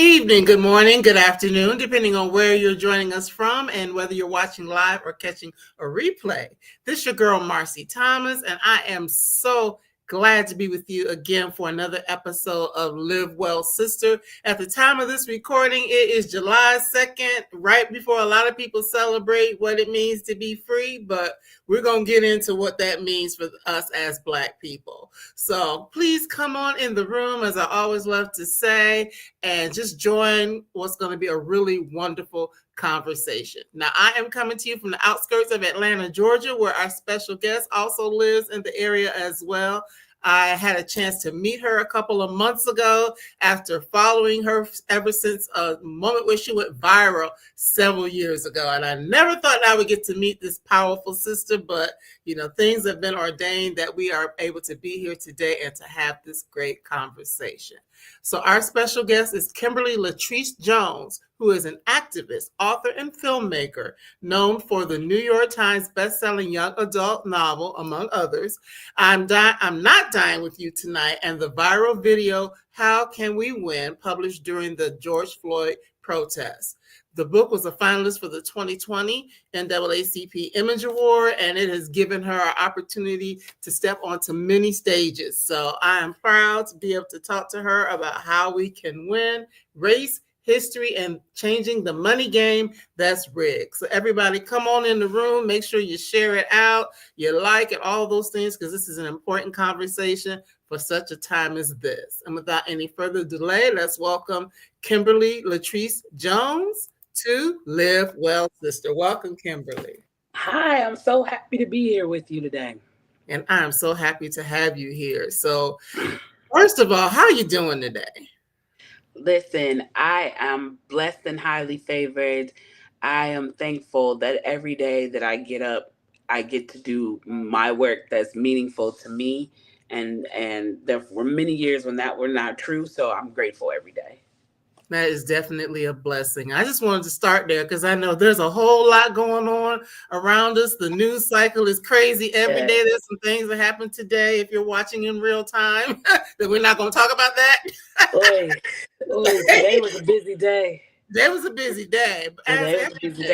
Evening, good morning, good afternoon, depending on where you're joining us from and whether you're watching live or catching a replay. This is your girl, Marcy Thomas, and I am so glad to be with you again for another episode of Live Well Sister. At the time of this recording, it is July 2nd, right before a lot of people celebrate what it means to be free, but we're going to get into what that means for us as Black people. So please come on in the room, as I always love to say, and just join what's going to be a really wonderful conversation. Now, I am coming to you from the outskirts of Atlanta, Georgia, where our special guest also lives in the area as well. I had a chance to meet her a couple of months ago after following her ever since a moment where she went viral several years ago. And I never thought I would get to meet this powerful sister, but things have been ordained that we are able to be here today and to have this great conversation. So our special guest is Kimberly Latrice Jones, who is an activist, author, and filmmaker known for the New York Times bestselling young adult novel, among others, I'm Not Dying With You Tonight, and the viral video, How Can We Win, published during the George Floyd protests. The book was a finalist for the 2020 NAACP Image Award, and it has given her an opportunity to step onto many stages. So I am proud to be able to talk to her about how we can win, race, history, and changing the money game that's rigged. So everybody come on in the room, make sure you share it out, you like it, all those things, because this is an important conversation for such a time as this. And without any further delay, let's welcome Kimberly Latrice Jones to Live Well Sister. Welcome, Kimberly. Hi, I'm so happy to be here with you today. And I'm so happy to have you here. So first of all, how are you doing today? Listen, I am blessed and highly favored. I am thankful that every day that I get up, I get to do my work that's meaningful to me. And there were many years when that were not true. So I'm grateful every day. That is definitely a blessing. I just wanted to start there because I know there's a whole lot going on around us. The news cycle is crazy every day. There's some things that happen today, if you're watching in real time, that we're not going to talk about that. Today was a busy day. Today was a busy day.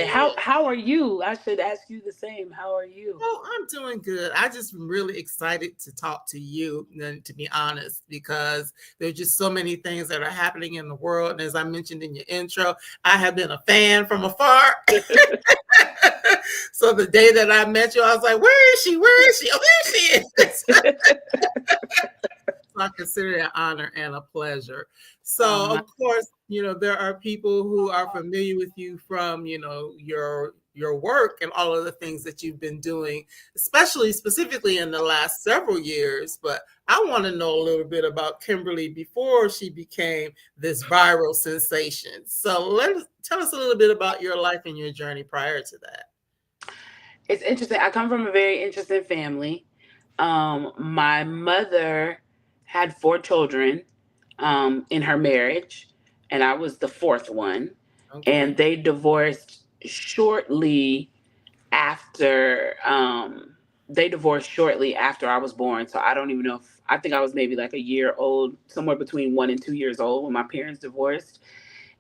How are you? I should ask you the same. How are you? Oh, I'm doing good. I just really excited to talk to you, to be honest, because there's just so many things that are happening in the world. And as I mentioned in your intro, I have been a fan from afar. So the day that I met you, I was like, where is she? Where is she? Oh, there she is. I consider it an honor and a pleasure. So, of course, there are people who are familiar with you from, your work and all of the things that you've been doing, specifically in the last several years. But I want to know a little bit about Kimberly before she became this viral sensation. So tell us a little bit about your life and your journey prior to that. It's interesting. I come from a very interesting family. My mother had 4 children in her marriage, and I was the 4th one. Okay. And they divorced shortly after I was born. So I don't even know I think I was maybe like a year old, somewhere between 1 and 2 years old when my parents divorced.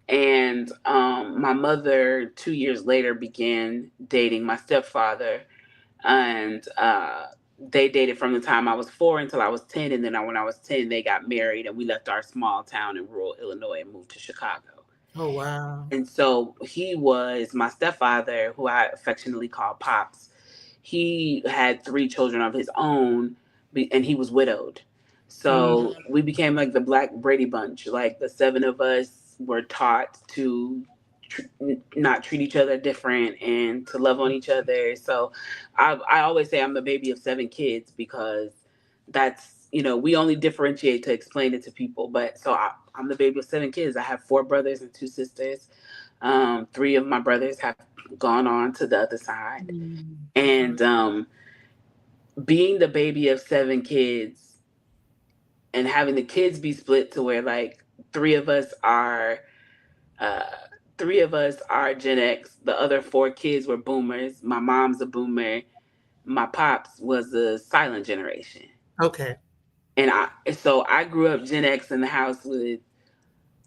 And my mother 2 years later began dating my stepfather. And They dated from the time I was 4 until I was 10. And then when I was 10, they got married and we left our small town in rural Illinois and moved to Chicago. Oh, wow. And so he was my stepfather, who I affectionately call Pops. He had 3 children of his own, and he was widowed. Mm, So we became like the Black Brady Bunch. Like the 7 of us were taught to tr- not treat each other different and to love on each other. So I always say I'm the baby of 7 kids because that's, we only differentiate to explain it to people. But so I'm the baby of 7 kids. I have 4 brothers and 2 sisters. 3 of my brothers have gone on to the other side. mm, And being the baby of 7 kids and having the kids be split to where like 3 of us are uh, 3 of us are Gen X. The other 4 kids were boomers. My mom's a boomer. My pops was the silent generation. okay. And so I grew up Gen X in the house with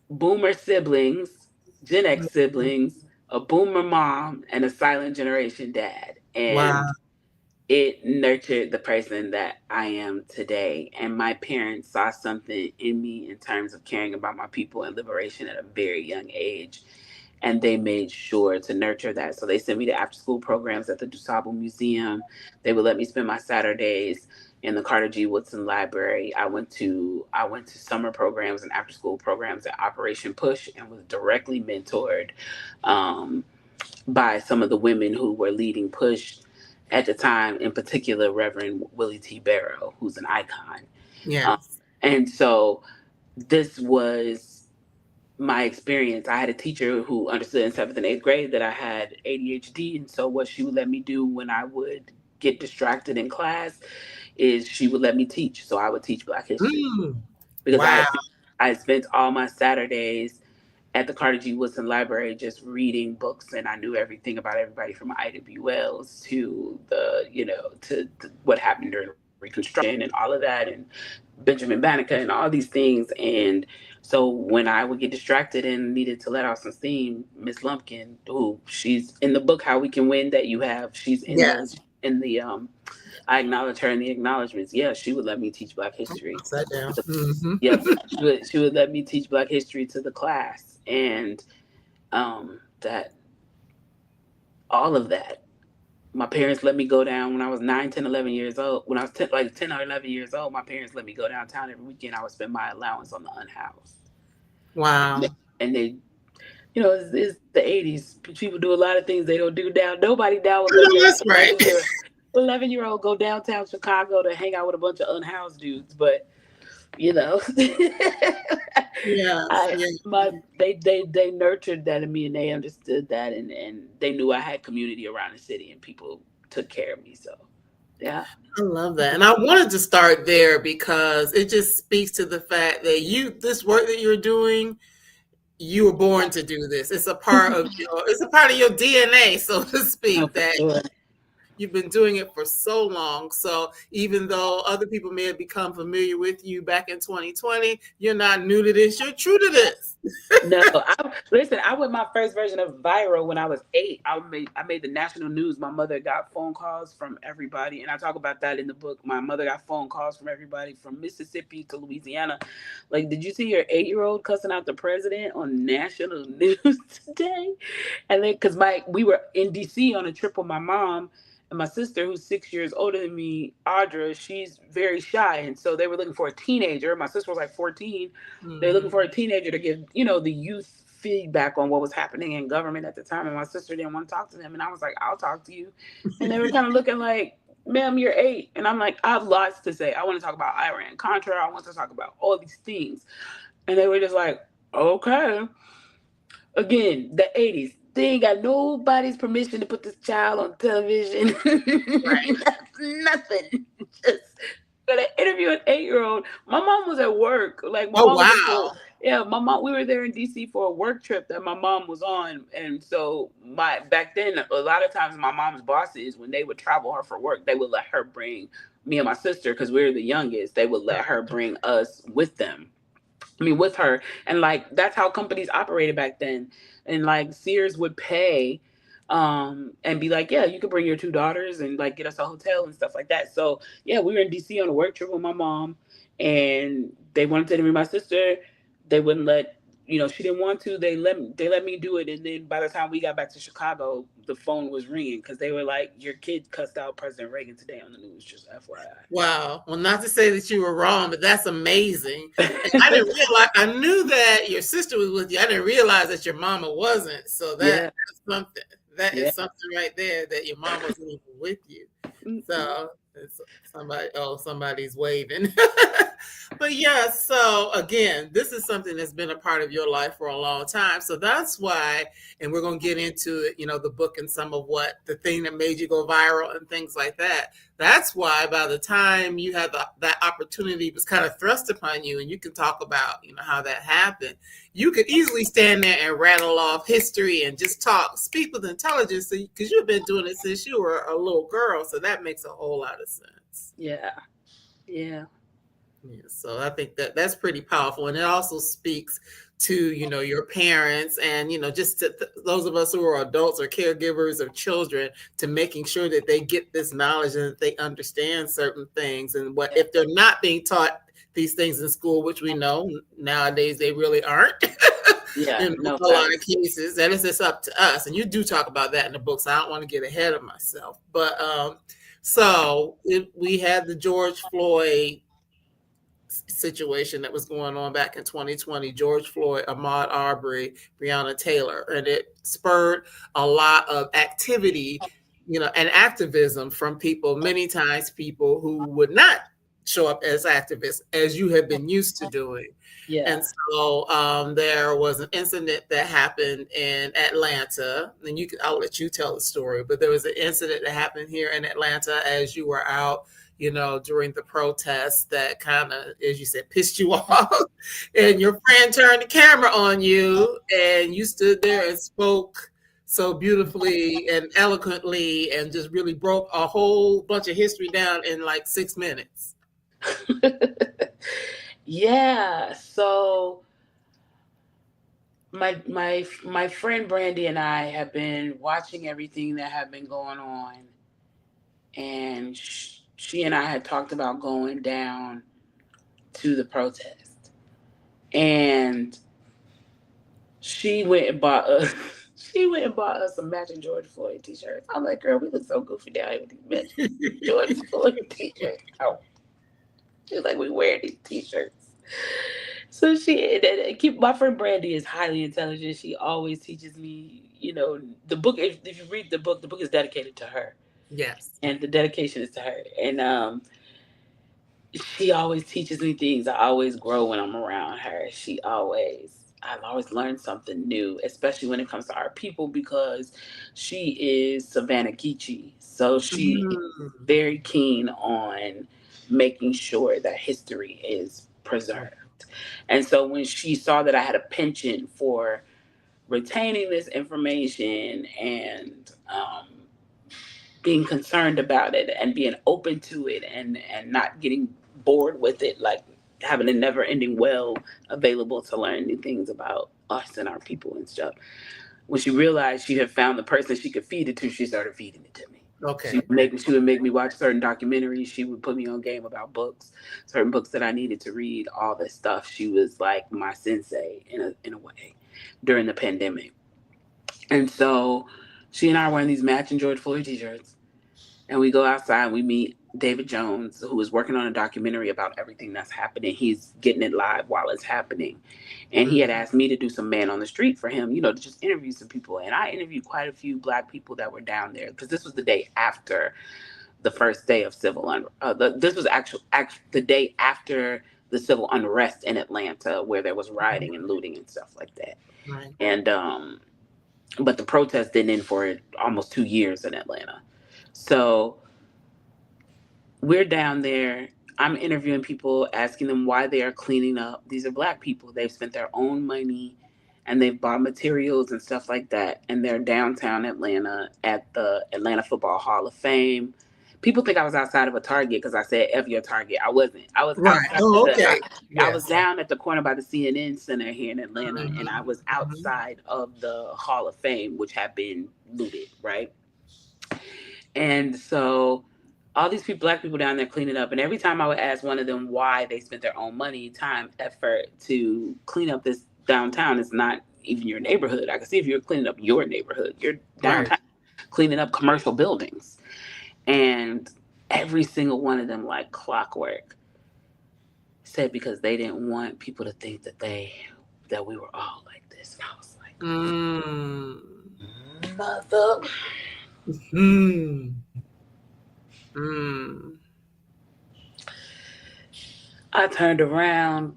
boomer siblings, Gen X siblings, a boomer mom, and a silent generation dad. Wow. And it nurtured the person that I am today. And my parents saw something in me in terms of caring about my people and liberation at a very young age. And they made sure to nurture that. So they sent me to after school programs at the DuSable Museum. They would let me spend my Saturdays in the Carter G. Woodson Library. I went to summer programs and after school programs at Operation Push and was directly mentored um, by some of the women who were leading Push at the time, in particular, Reverend Willie T. Barrow, who's an icon. Um, Yes. and so this was my experience. I had a teacher who understood in 7th and 8th grade that I had ADHD. And so what she would let me do when I would get distracted in class is she would let me teach. So I would teach Black history Mm, because wow. I had spent all my Saturdays at the Carter G. Woodson Library just reading books, and I knew everything about everybody from Ida B. Wells to what happened during Reconstruction and all of that, and Benjamin Banneker and all these things. And so when I would get distracted and needed to let out some steam, Miss Lumpkin, who she's in the book How We Can Win that you have, she's Yes. in the I acknowledge her in the acknowledgments. Yeah, she would let me teach Black history. Upside down. Hmm. Yep, she would let me teach Black history to the class, and that all of that. My parents let me go down when I was 9, 10, 11 years old. When I was 10, like 10 or 11 years old, my parents let me go downtown every weekend. I would spend my allowance on the unhoused. Wow. And they, it's the 80s. People do a lot of things they don't do now. Nobody now will I let know their that's right. 11-year-old go downtown Chicago to hang out with a bunch of unhoused dudes. But you know Yes. I Yes. my they nurtured that in me, and they understood that, and they knew I had community around the city and people took care of me. So yeah. I love that. And I wanted to start there because it just speaks to the fact that this work that you're doing, you were born to do this. It's a part of your DNA, so to No, speak, for that sure. you've been doing it for so long. So even though other people may have become familiar with you back in 2020, you're not new to this. You're true to this. No, listen. I went my first version of viral when I was 8. I made the national news. My mother got phone calls from everybody, and I talk about that in the book. My mother got phone calls from everybody from Mississippi to Louisiana. Like, did you see your 8-year-old cussing out the president on national news today? And then, because we were in DC on a trip with my mom and my sister, who's 6 years older than me, Audra, she's very shy. And so they were looking for a teenager. My sister was like 14. They were looking Mhm. for a teenager to give, the youth feedback on what was happening in government at the time. And my sister didn't want to talk to them. And I was like, I'll talk to you. And they were kind of looking like, ma'am, you're 8. And I'm like, I have lots to say. I want to talk about Iran Contra. I want to talk about all these things. And they were just like, okay. Again, the 80s. They ain't got nobody's permission to put this child on television. Right. Nothing. Just gonna interview an 8-year-old. My mom was at work. Like my Oh, mom was in for wow. yeah, my mom we were there in DC for a work trip that my mom was on. And so my back then a lot of times my mom's bosses, when they would travel her for work, they would let her bring me and my sister, because we were the youngest, they would let her bring us with them. I mean, with her. And like, that's how companies operated back then. And like, Sears would pay. and be like, yeah, you could bring your two daughters and like get us a hotel and stuff like that. So yeah, we were in DC on a work trip with my mom, and they wanted to interview my sister. They wouldn't let, she didn't want to. They let me do it, and then by the time we got back to Chicago, the phone was ringing because they were like, your kid cussed out President Reagan today on the news. Just Wow. Well, not to say that you were wrong, but that's amazing. And I FYI. didn't realize, I knew that your sister was with you. I didn't realize that your mama wasn't. So Yeah, that's something. That yeah. is something right there, that your mom wasn't even with you. Mm-mm. So it's somebody's waving. But yeah, so again, this is something that's been a part of your life for a long time. So that's why, and we're going to get into it, the book and some of what the thing that made you go viral and things like that. That's why by the time you had that opportunity was kind of thrust upon you, and you can talk about, how that happened, you could easily stand there and rattle off history and just speak with intelligence, because you've been doing it since you were a little girl. So that makes a whole lot of sense. Yeah, yeah. Yeah, so I think that's pretty powerful, and it also speaks to your parents, and just to those of us who are adults or caregivers of children, to making sure that they get this knowledge and that they understand certain things, and what if they're not being taught these things in school, which we know nowadays they really aren't. Yeah, In no a lot of facts. cases, and it's just up to us. And you do talk about that in the book, so I don't want to get ahead of myself. But we had the George Floyd situation that was going on back in 2020, George Floyd, Ahmaud Arbery, Breonna Taylor, and it spurred a lot of activity, and activism from people, many times people who would not show up as activists as you have been used to doing. Yeah. And so there was an incident that happened in Atlanta, and I'll let you tell the story, but there was an incident that happened here in Atlanta as you were out, during the protests, that kind of, as you said, pissed you off. And your friend turned the camera on you, and you stood there and spoke so beautifully and eloquently, and just really broke a whole bunch of history down in like 6 minutes. Yeah. So my friend Brandy and I have been watching everything that have been going on, and she and I had talked about going down to the protest, and she went and bought us. She went and bought us some matching George Floyd t-shirts. I'm like, girl, we look so goofy down here with these matching George Floyd t-shirts. Oh, she was like, we wear these t-shirts. So my friend Brandy is highly intelligent. She always teaches me, the book. If you read the book is dedicated to her, Yes. and the dedication is to her. And she always teaches me things. I always grow when I'm around her. I've always learned something new, especially when it comes to our people, because she is Savannah Geechee. So she is Mhm. very keen on making sure that history is preserved. And so when she saw that I had a penchant for retaining this information, and being concerned about it and being open to it, and not getting bored with it, like having a never ending well available to learn new things about us and our people and stuff. When she realized she had found the person she could feed it to, she started feeding it to me. Okay. She would make me watch certain documentaries. She would put me on game about books, certain books that I needed to read, all this stuff. She was like my sensei in a way during the pandemic. And so she and I are wearing these matching George Floyd t-shirts, and we go outside and we meet David Jones, who is working on a documentary about everything that's happening. He's getting it live while it's happening. And he had asked me to do some man on the street for him, to just interview some people. And I interviewed quite a few Black people that were down there, because this was the day after the first day of civil unrest. This was the day after the civil unrest in Atlanta, where there was rioting and looting and stuff like that. Right. And but the protest didn't end for almost 2 years in Atlanta. So we're down there. I'm interviewing people, asking them why they are cleaning up. These are Black people. They've spent their own money, and they've bought materials and stuff like that. And they're downtown Atlanta at the Atlanta Football Hall of Fame, People think I was outside of a Target because I said F your Target. I wasn't. I was Right. outside Oh, of okay. I was Yes. down at the corner by the CNN Center here in Atlanta, and I Mhm, was mhm. outside of the Hall of Fame, which had been looted, right? And so all these people, black people down there cleaning up, and every time I would ask one of them why they spent their own money, time, effort to clean up this downtown, it's not even your neighborhood. I can see if you're cleaning up your neighborhood, you're Right. downtown cleaning up commercial buildings. And every single one of them, like clockwork, said because they didn't want people to think that we were all like this. And I was like, Mm. mother. Mm. Mm. I turned around.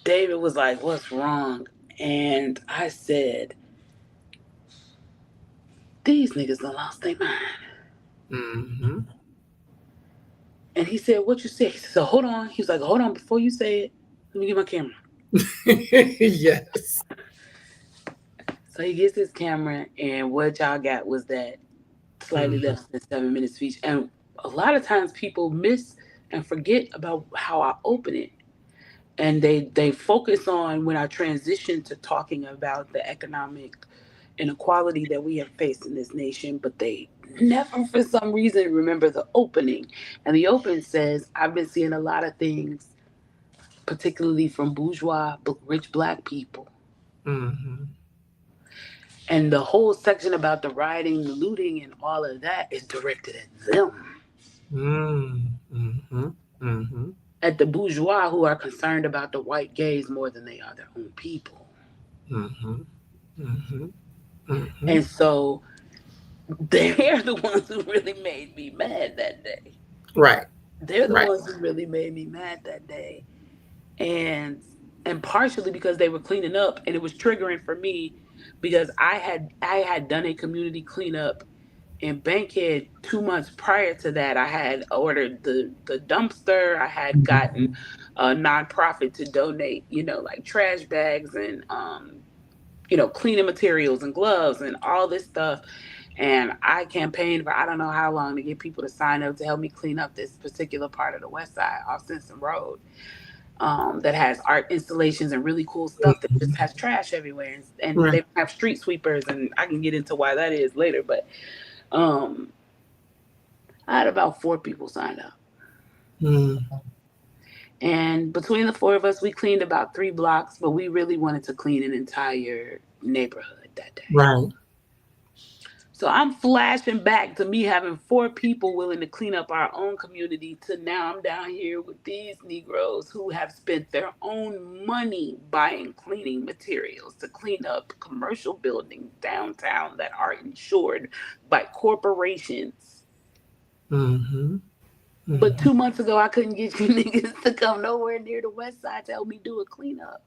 David was like, what's wrong? And I said, these niggas done lost their mind. Mhm. And he said, what you said? He said, so hold on. He was like, hold on, before you say it, let me get my camera. Yes. So he gets his camera, and what y'all got was that slightly Mhm. less than 7 minute speech. And a lot of times people miss and forget about how I open it. And they focus on when I transition to talking about the economic inequality that we have faced in this nation, but they never, for some reason, remember the opening. And the open says, I've been seeing a lot of things, particularly from bourgeois, rich black people. Mhm. And the whole section about the rioting, the looting, and all of that is directed at them, Mm. Mhm. Mhm. at the bourgeois who are concerned about the white gays more than they are their own people. Mhm. Mhm. Mhm. And so they're the ones who really made me mad that day. Right. They're the Right. ones who really made me mad that day. And partially because they were cleaning up, and it was triggering for me because I had done a community cleanup in Bankhead 2 months prior to that. I had ordered the dumpster. I had gotten Mhm. a nonprofit to donate, like trash bags and cleaning materials and gloves and all this stuff. And I campaigned for I don't know how long to get people to sign up to help me clean up this particular part of the West Side off Simpson Road, that has art installations and really cool stuff that just Mhm. has trash everywhere. And Right. they have street sweepers, and I can get into why that is later. But um, I had about 4 people sign up. Mm. And between the 4 of us, we cleaned about 3 blocks, but we really wanted to clean an entire neighborhood that day. Right. So I'm flashing back to me having 4 people willing to clean up our own community to now I'm down here with these Negroes who have spent their own money buying cleaning materials to clean up commercial buildings downtown that are insured by corporations. Mhm. But Mhm. 2 months ago, I couldn't get you niggas to come nowhere near the West Side to help me do a cleanup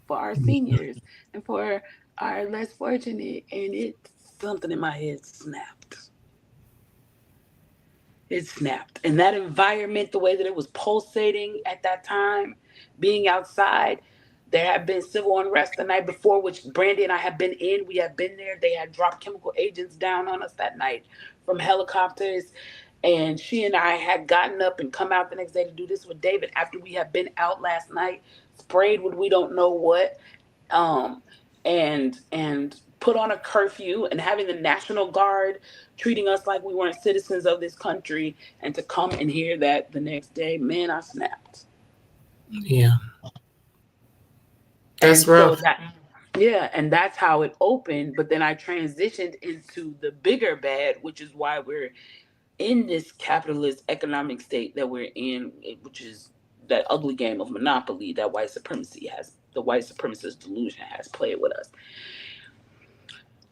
for our seniors and for our less fortunate. And it's something in my head snapped. It snapped. And that environment, the way that it was pulsating at that time, being outside, there had been civil unrest the night before, which Brandy and I have been in. We have been there. They had dropped chemical agents down on us that night from helicopters. And she and I had gotten up and come out the next day to do this with David after we had been out last night, sprayed with we don't know what, um, and put on a curfew, and having the National Guard treating us like we weren't citizens of this country, and to come and hear that the next day, man, I snapped. Yeah. And That's so rough. that, yeah, and that's how it opened. But then I transitioned into the bigger bad, which is why we're in this capitalist economic state that we're in, which is that ugly game of monopoly that the white supremacist delusion has played with us.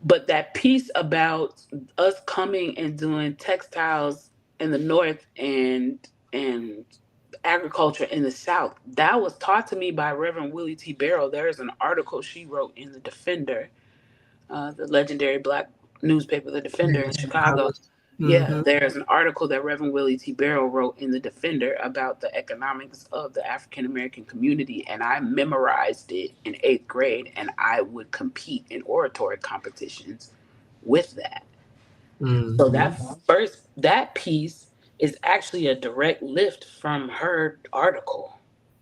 But that piece about us coming and doing textiles in the north and agriculture in the south, that was taught to me by Reverend Willie T. Barrow. There is an article she wrote in the Defender, the legendary black newspaper, the Defender in Chicago. Yeah, Mhm. there's an article that Reverend Willie T. Barrow wrote in the Defender about the economics of the African American community, and I memorized it in 8th grade, and I would compete in oratory competitions with that. So Mm-hmm. that piece is actually a direct lift from her article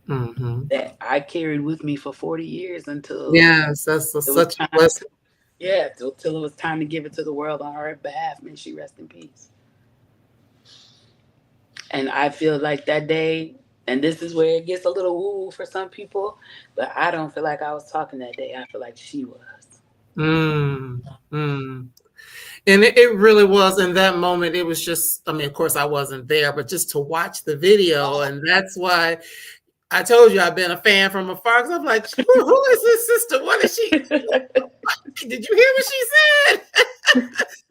Mm-hmm. that I carried with me for 40 years until Yes, that's it was such a time to, blessing. yeah, till it was time to give it to the world on her behalf. May she rest in peace. And I feel like that day, and this is where it gets a little woo for some people, but I don't feel like I was talking that day. I feel like she was. Mm, mm. And it really was in that moment. It was just, I mean, of course, I wasn't there, but just to watch the video. And that's why I told you I've been a fan from afar. Because I'm like, who is this sister? What is she? Did you hear what she said?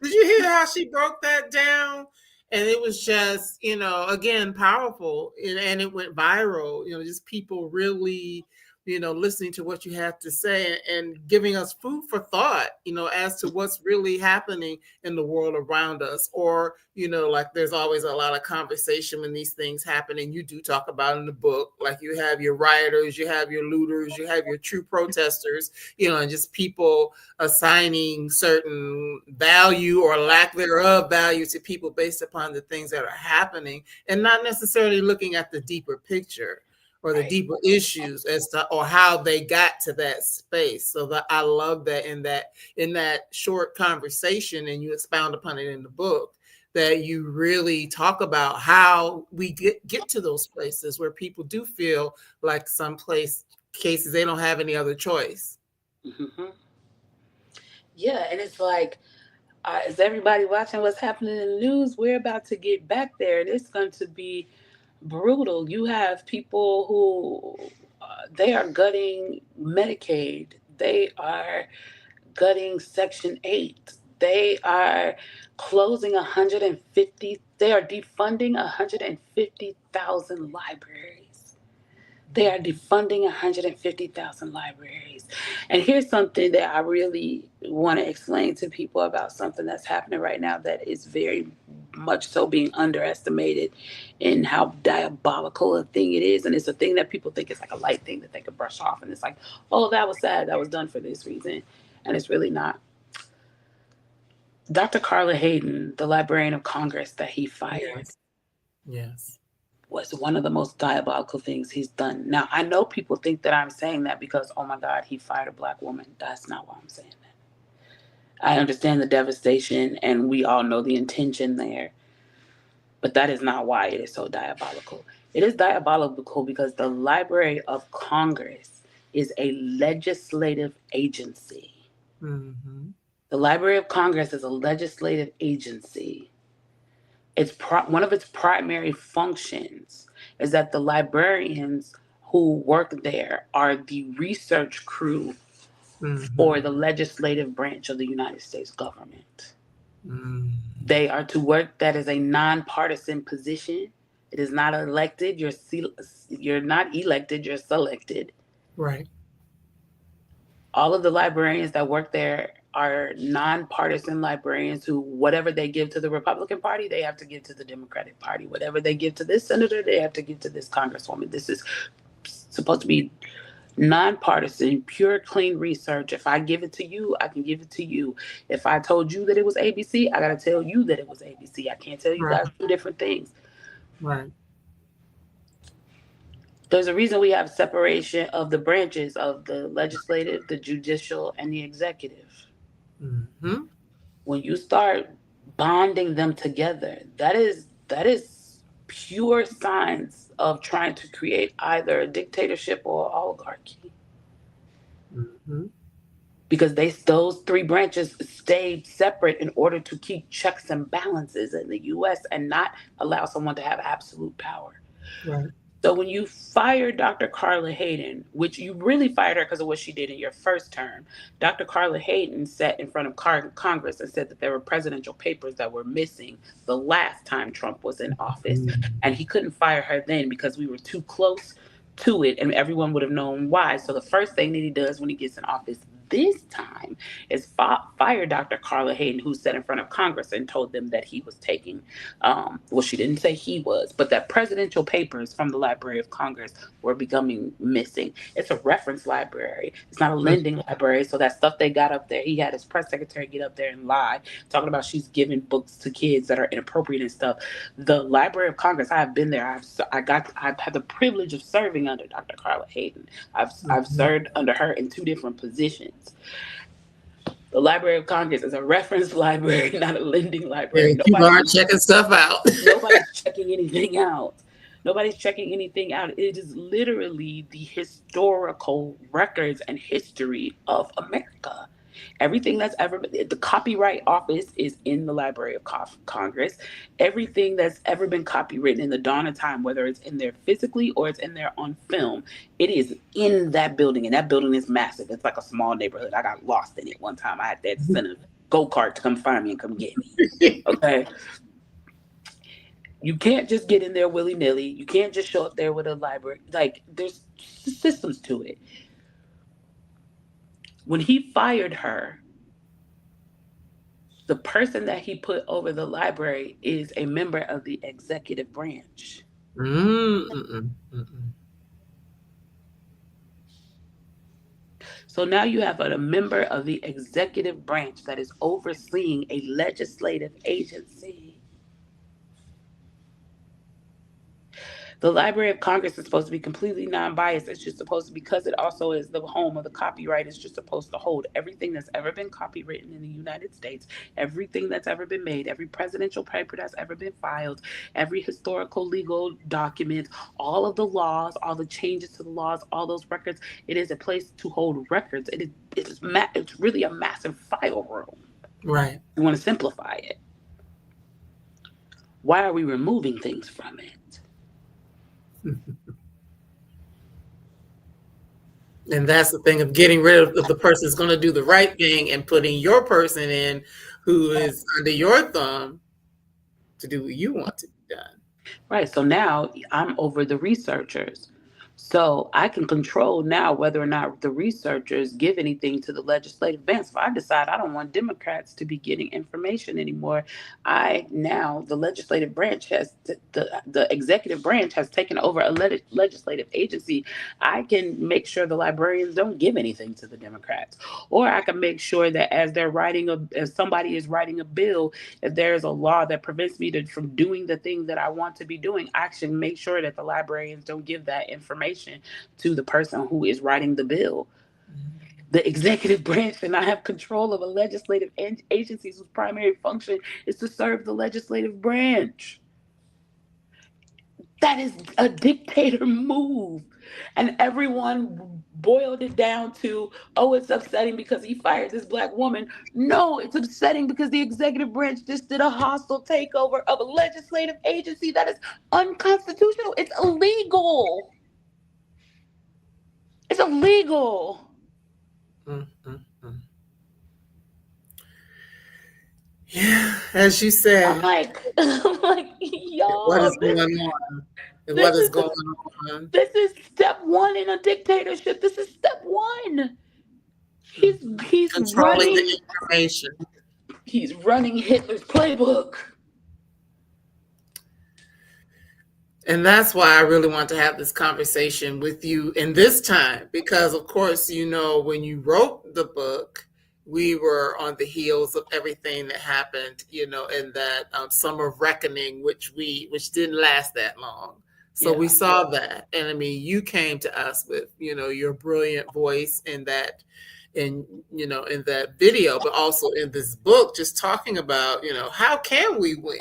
Did you hear how she broke that down? And it was just, again, powerful. And it went viral, just people really, listening to what you have to say and giving us food for thought, as to what's really happening in the world around us. Or, like there's always a lot of conversation when these things happen. And you do talk about in the book, like you have your rioters, you have your looters, you have your true protesters, and just people assigning certain value or lack thereof value to people based upon the things that are happening, and not necessarily looking at the deeper picture or the Right. deeper issues as to or how they got to that space. So that I love that in that short conversation, and you expound upon it in the book, that you really talk about how we get to those places where people do feel like some cases they don't have any other choice. Hmm. Yeah, and it's like, is everybody watching what's happening in the news? We're about to get back there, and it's going to be brutal. You have people who they are gutting Medicaid. They are gutting Section 8. They are closing 150, they are defunding 150,000 libraries. They are defunding 150,000 libraries. And here's something that I really want to explain to people about something that's happening right now that is very much so being underestimated in how diabolical a thing it is. And it's a thing that people think is like a light thing that they could brush off. And it's like, oh, that was sad. That was done for this reason. And it's really not. Dr. Carla Hayden, the Librarian of Congress that he fired, Yes. Yes. was one of the most diabolical things he's done. Now, I know people think that I'm saying that because, oh my God, he fired a black woman. That's not why I'm saying that. I understand the devastation and we all know the intention there, but that is not why it is so diabolical. It is diabolical because the Library of Congress is a legislative agency. Mm-hmm. The Library of Congress is a legislative agency. One of its primary functions is that the librarians who work there are the research crew Mm-hmm. for the legislative branch of the United States government. Mm-hmm. They are to work that is a nonpartisan position. It is not elected. You're not elected. You're selected. Right. All of the librarians that work there are nonpartisan librarians who, whatever they give to the Republican Party, they have to give to the Democratic Party. Whatever they give to this senator, they have to give to this congresswoman. This is supposed to be nonpartisan, pure, clean research. If I give it to you, I can give it to you. If I told you that it was ABC, I got to tell you that it was ABC. I can't tell you Right. guys two different things. Right. There's a reason we have separation of the branches of the legislative, the judicial, and the executive. Mm-hmm. When you start bonding them together, that is pure signs of trying to create either a dictatorship or oligarchy, Mm-hmm. because those three branches stayed separate in order to keep checks and balances in the US and not allow someone to have absolute power. Right. So when you fired Dr. Carla Hayden, which you really fired her because of what she did in your first term, Dr. Carla Hayden sat in front of Congress and said that there were presidential papers that were missing the last time Trump was in office. And he couldn't fire her then because we were too close to it and everyone would have known why. So the first thing that he does when he gets in office this time is fired Dr. Carla Hayden, who sat in front of Congress and told them that he was taking, well, she didn't say he was, but that presidential papers from the Library of Congress were becoming missing. It's a reference library. It's not a lending library. So that stuff they got up there, he had his press secretary get up there and lie, talking about she's giving books to kids that are inappropriate and stuff. The Library of Congress, I have been there. I've had the privilege of serving under Dr. Carla Hayden. I've served under her in 2 different positions. The Library of Congress is a reference library, not a lending library. People aren't checking stuff out. Nobody's checking anything out. Nobody's checking anything out. It is literally the historical records and history of America. Everything that's ever been, the Copyright Office is in the Library of Congress. Everything that's ever been copywritten in the dawn of time, whether it's in there physically or it's in there on film, it is in that building. And that building is massive. It's like a small neighborhood. I got lost in it one time. I had to send a go-kart to come find me and come get me. Okay. You can't just get in there willy-nilly. You can't just show up there with a library. Like, there's systems to it. When he fired her, the person that he put over the library is a member of the executive branch. So now you have a member of the executive branch that is overseeing a legislative agency. The Library of Congress is supposed to be completely non-biased. It's just supposed to, because it also is the home of the copyright, it's just supposed to hold everything that's ever been copywritten in the United States, everything that's ever been made, every presidential paper that's ever been filed, every historical legal document, all of the laws, all the changes to the laws, all those records. It is a place to hold records. It's really a massive file room. Right. You want to simplify it. Why are we removing things from it? And that's the thing of getting rid of the person who's going to do the right thing and putting your person in who is under your thumb to do what you want to be done. Right. So now I'm over the researchers. So I can control now whether or not the researchers give anything to the legislative branch. If I decide I don't want Democrats to be getting information anymore, the legislative branch the executive branch has taken over a legislative agency. I can make sure the librarians don't give anything to the Democrats, or I can make sure that as somebody is writing a bill, if there's a law that prevents me from doing the thing that I want to be doing, I should make sure that the librarians don't give that information to the person who is writing the bill. The executive branch and I have control of a legislative agency whose primary function is to serve the legislative branch. That is a dictator move. And everyone boiled it down to, oh, it's upsetting because he fired this Black woman. No, it's upsetting because the executive branch just did a hostile takeover of a legislative agency that is unconstitutional. It's illegal. It's illegal. Yeah, as you said. I'm like, y'all. What is going on? What is going on? This is step one in a dictatorship. This is step one. He's controlling the information. He's running Hitler's playbook. And that's why I really want to have this conversation with you in this time, because of course, when you wrote the book, we were on the heels of everything that happened, in that summer of reckoning, which didn't last that long. So we saw that. And I mean, you came to us with, your brilliant voice in that, in that video, but also in this book, just talking about, how can we win?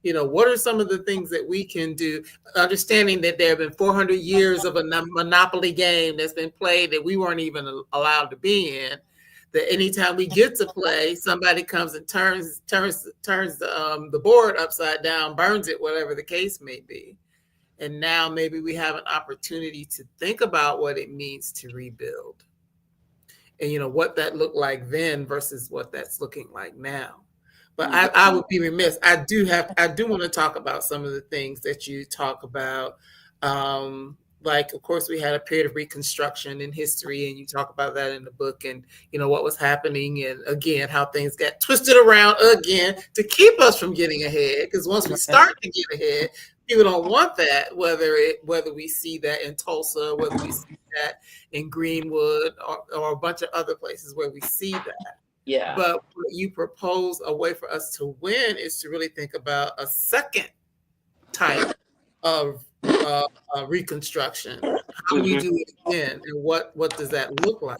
What are some of the things that we can do? Understanding that there have been 400 years of a monopoly game that's been played that we weren't even allowed to be in. That anytime we get to play, somebody comes and turns the board upside down, burns it, whatever the case may be. And now maybe we have an opportunity to think about what it means to rebuild, and what that looked like then versus what that's looking like now. But I would be remiss. I do want to talk about some of the things that you talk about like, of course, we had a period of Reconstruction in history, and you talk about that in the book, and what was happening, and again how things got twisted around again to keep us from getting ahead. Because once we start to get ahead, people don't want that. Whether we see that in Tulsa, whether we see that in Greenwood, or a bunch of other places where we see that. Yeah. But what you propose, a way for us to win, is to really think about a second type of Reconstruction. How do we do it again, and what does that look like?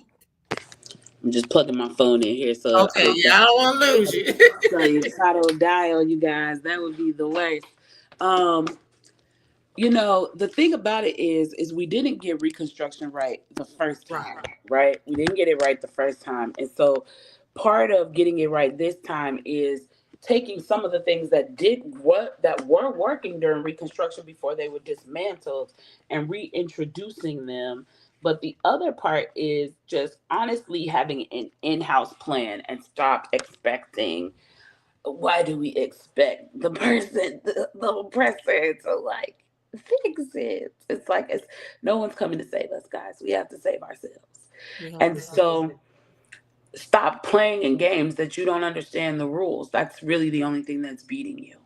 I'm just plugging my phone in here, so Okay, yeah, I don't want to lose you. so your title will die on you guys. That would be the worst. The thing about it is we didn't get Reconstruction right the first time, right? We didn't get it right the first time. And so part of getting it right this time is taking some of the things that were working during Reconstruction before they were dismantled and reintroducing them. But the other part is just honestly having an in-house plan and stop expecting. Why do we expect the oppressor to like fix it? It's like no one's coming to save us, guys. We have to save ourselves. And so stop playing in games that you don't understand the rules. That's really the only thing that's beating you.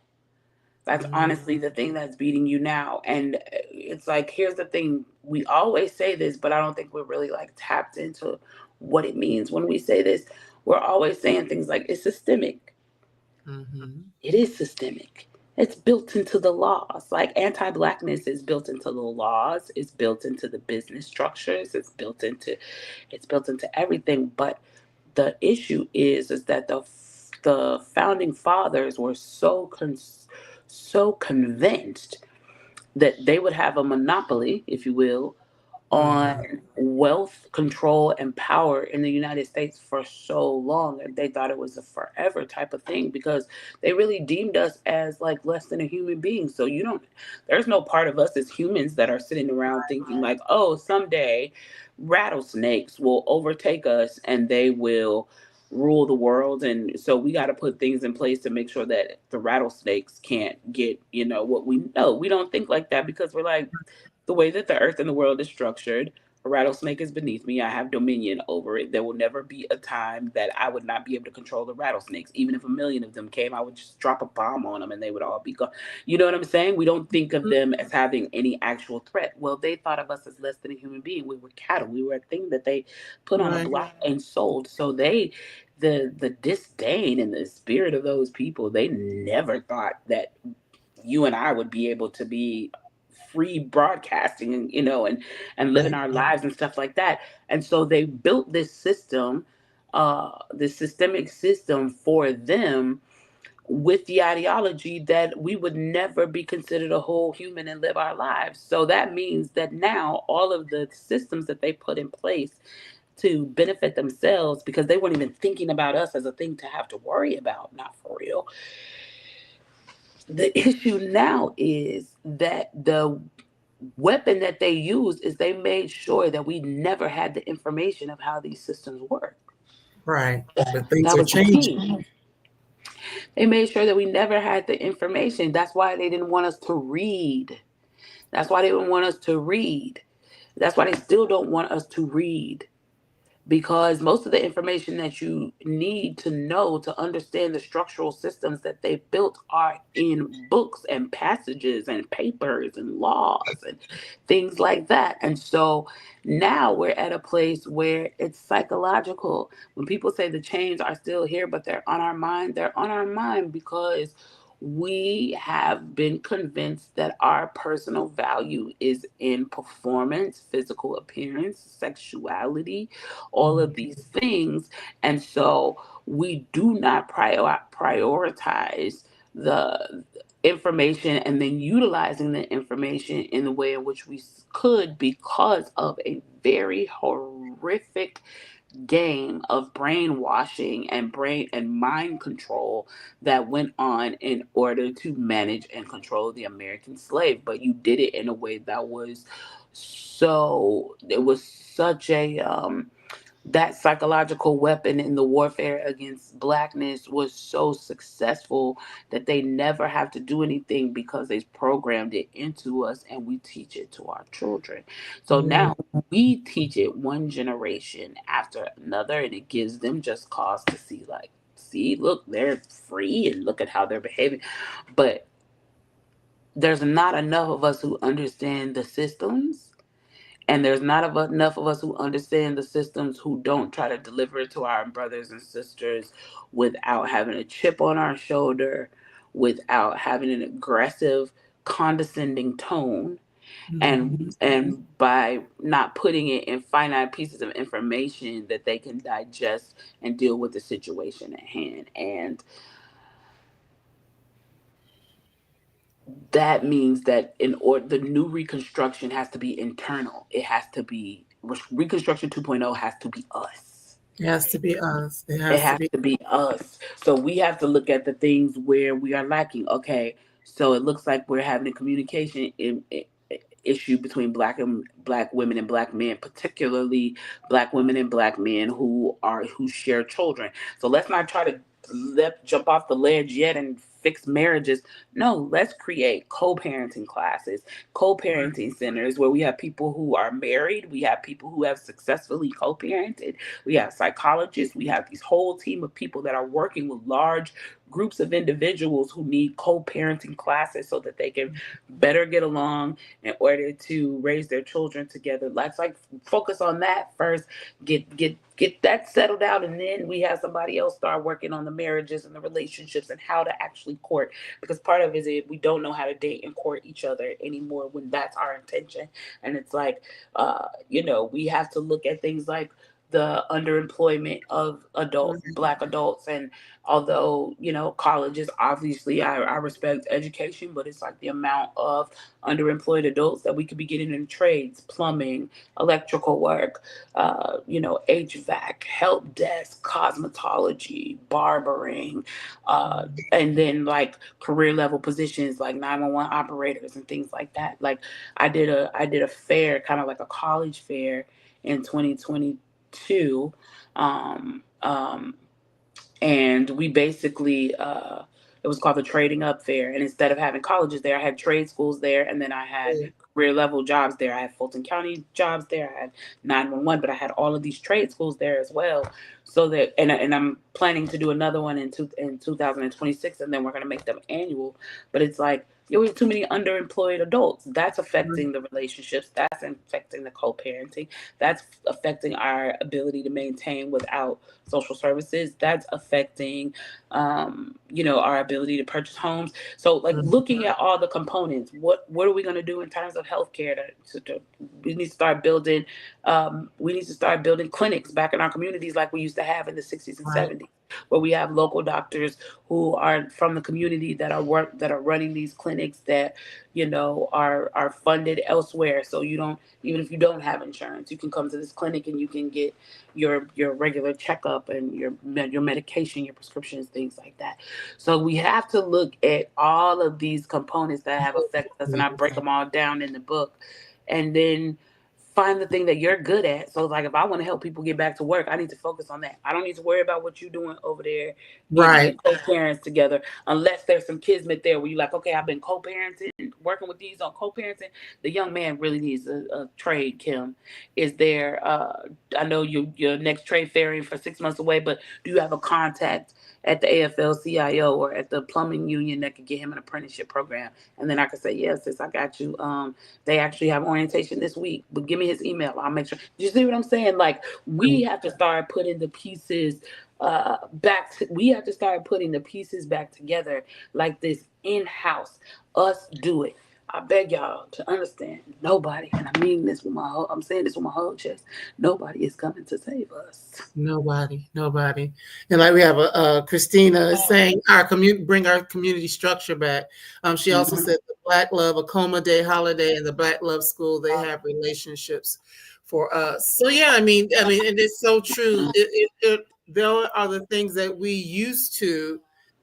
That's honestly the thing that's beating you now. And it's like, here's the thing. We always say this, but I don't think we're really like tapped into what it means when we say this. We're always saying things like it's systemic. It is systemic. It's built into the laws. Like anti-blackness is built into the laws. It's built into the business structures. It's built into everything. But the issue is that the founding fathers were so convinced that they would have a monopoly, if you will, on wealth, control, and power in the United States for so long. And they thought it was a forever type of thing because they really deemed us as like less than a human being. So there's no part of us as humans that are sitting around thinking like, oh, someday rattlesnakes will overtake us and they will rule the world. And so we got to put things in place to make sure that the rattlesnakes can't get, what we know. We don't think like that because we're like, the way that the earth and the world is structured, a rattlesnake is beneath me. I have dominion over it. There will never be a time that I would not be able to control the rattlesnakes. Even if a million of them came, I would just drop a bomb on them and they would all be gone. You know what I'm saying? We don't think of them as having any actual threat. Well, they thought of us as less than a human being. We were cattle. We were a thing that they put on a block and sold. So the disdain and the spirit of those people, they never thought that you and I would be able to be free broadcasting and living our lives and stuff like that. And so they built this system, this systemic system for them with the ideology that we would never be considered a whole human and live our lives. So that means that now all of the systems that they put in place to benefit themselves, because they weren't even thinking about us as a thing to have to worry about, not for real. The issue now is that the weapon that they used is they made sure that we never had the information of how these systems work. Right. But things That are was the changing. key. They made sure that we never had the information. That's why they didn't want us to read. That's why they didn't want us to read. That's why they still don't want us to read. Because most of the information that you need to know to understand the structural systems that they built are in books and passages and papers and laws and things like that. And so now we're at a place where it's psychological. When people say the chains are still here, but they're on our mind, they're on our mind because we have been convinced that our personal value is in performance, physical appearance, sexuality, all of these things. And so we do not prioritize the information and then utilizing the information in the way in which we could because of a very horrific game of brainwashing and brain and mind control that went on in order to manage and control the American slave. But you did it in a way that was such a that psychological weapon in the warfare against blackness was so successful that they never have to do anything because they've programmed it into us and we teach it to our children. So Mm-hmm. now we teach it one generation after another, and it gives them just cause to see, like, see, look, they're free and look at how they're behaving. But there's not enough of us who understand the systems, and there's not enough of us who understand the systems who don't try to deliver it to our brothers and sisters without having a chip on our shoulder, without having an aggressive, condescending tone, and by not putting it in finite pieces of information that they can digest and deal with the situation at hand. And that means that in order, the new reconstruction has to be internal. It has to be, reconstruction 2.0 has to be us. It has to be us. It It has to has be. to be us. So we have to look at the things where we are lacking. Okay, so it looks like we're having a communication issue between black women and black men, particularly black women and black men who share children. So let's not try to jump off the ledge yet and fix marriages. No, let's create co-parenting classes, co-parenting centers where we have people who are married, we have people who have successfully co-parented, we have psychologists, we have this whole team of people that are working with large groups of individuals who need co-parenting classes so that they can better get along in order to raise their children together. Let's like focus on that first, get that settled out, and then we have somebody else start working on the marriages and the relationships and how to actually court. Because part of it is we don't know how to date and court each other anymore when that's our intention. And it's like, we have to look at things like the underemployment of black adults. And although colleges, obviously I respect education, but it's like the amount of underemployed adults that we could be getting in trades, plumbing, electrical work, HVAC, help desk, cosmetology, barbering, and then like career level positions like 911 operators and things like that. Like I did a fair, kind of like a college fair in 2022. Um, um, and we basically it was called the Trading Up Fair. And instead of having colleges there, I had trade schools there, and then I had career level jobs there. I had Fulton County jobs there. I had 911, but I had all of these trade schools there as well. So that, and I'm planning to do another one in 2026, and then we're gonna make them annual. But it's like, we have too many underemployed adults. That's affecting the relationships. That's affecting the co-parenting. That's affecting our ability to maintain without social services. That's affecting, our ability to purchase homes. So, like, looking at all the components, what are we going to do in terms of healthcare? We need to start building. We need to start building clinics back in our communities like we used to have in the 60s and Right. 70s, where we have local doctors who are from the community that are running these clinics that are funded elsewhere. So you don't, even if you don't have insurance, you can come to this clinic and you can get your regular checkup and your medication, your prescriptions, things like that. So we have to look at all of these components that have affected us, and I break them all down in the book, and then find the thing that you're good at. So like, if I want to help people get back to work, I need to focus on that. I don't need to worry about what you're doing over there getting Right. co-parents together, unless there's some kismet there where you're like, okay, I've been co-parenting, working with these on co-parenting. The young man really needs a trade. Kim, is there I know your next trade fair for 6 months away, but do you have a contact at the AFL-CIO or at the plumbing union that could get him an apprenticeship program? And then I could say, yes, sis, I got you. They actually have orientation this week, but give me his email. I'll make sure. You see what I'm saying? Like, we have to start putting the pieces we have to start putting the pieces back together, like this in-house. Us do it. I beg y'all to understand, nobody, and I mean this with I'm saying this with my whole chest, nobody is coming to save us. Nobody. And like we have Christina is saying, bring our community structure back. She also Mhm. said the Black Love Acoma Day holiday and the Black Love School, they have relationships for us. So yeah, and it's so true. There are the things that we used to,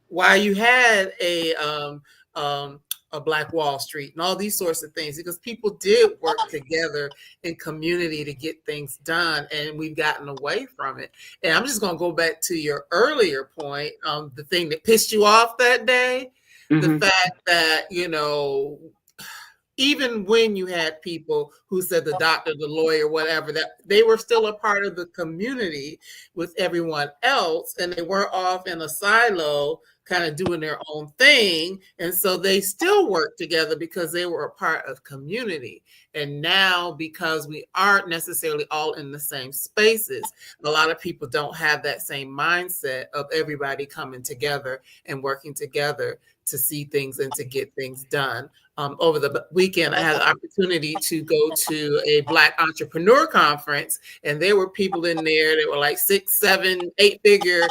while you had a Black Wall Street and all these sorts of things, because people did work together in community to get things done, and we've gotten away from it. And I'm just going to go back to your earlier point, the thing that pissed you off that day, the Mm-hmm. fact that, you know, even when you had people who said the doctor, the lawyer, whatever, that they were still a part of the community with everyone else, and they weren't off in a silo kind of doing their own thing. And so they still worked together because they were a part of community. And now, because we aren't necessarily all in the same spaces, a lot of people don't have that same mindset of everybody coming together and working together to see things and to get things done. Over the weekend, I had the opportunity to go to a Black entrepreneur conference, and there were people in there that were like 6, 7, 8-figure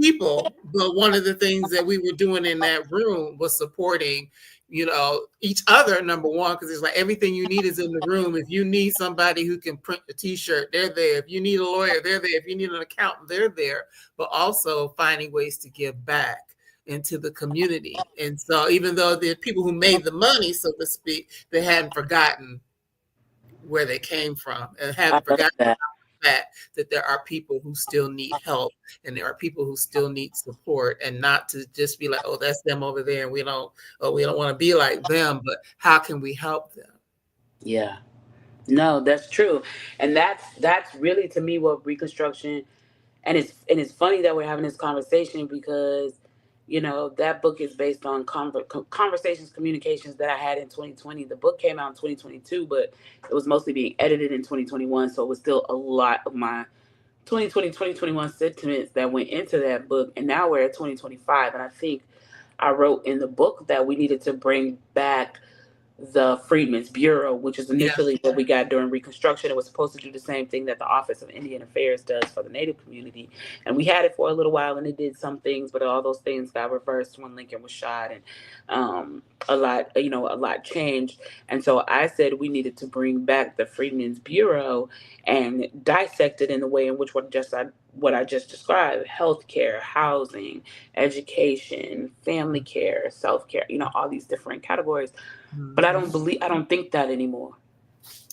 people. But one of the things that we were doing in that room was supporting, you know, each other, number one, because it's like everything you need is in the room. If you need somebody who can print a t-shirt, they're there. If you need a lawyer, they're there. If you need an accountant, they're there. But also finding ways to give back into the community. And so even though the people who made the money, so to speak, they hadn't forgotten where they came from and I hadn't love forgotten that. that there are people who still need help, and there are people who still need support, and not to just be like, oh, that's them over there, and we don't want to be like them, but how can we help them? Yeah. No, that's true. And that's really to me what Reconstruction, and it's funny that we're having this conversation because that book is based on conversations, communications that I had in 2020. The book came out in 2022, but it was mostly being edited in 2021, so it was still a lot of my 2020 2021 sentiments that went into that book. And now we're at 2025, and I think I wrote in the book that we needed to bring back the Freedmen's Bureau, which is Yeah. initially what we got during Reconstruction. It was supposed to do the same thing that the Office of Indian Affairs does for the Native community. And we had it for a little while, and it did some things, but all those things got reversed when Lincoln was shot, and a lot changed. And so I said we needed to bring back the Freedmen's Bureau and dissect it in the way in which what I just described: healthcare, housing, education, family care, self-care, all these different categories. But I don't think that anymore.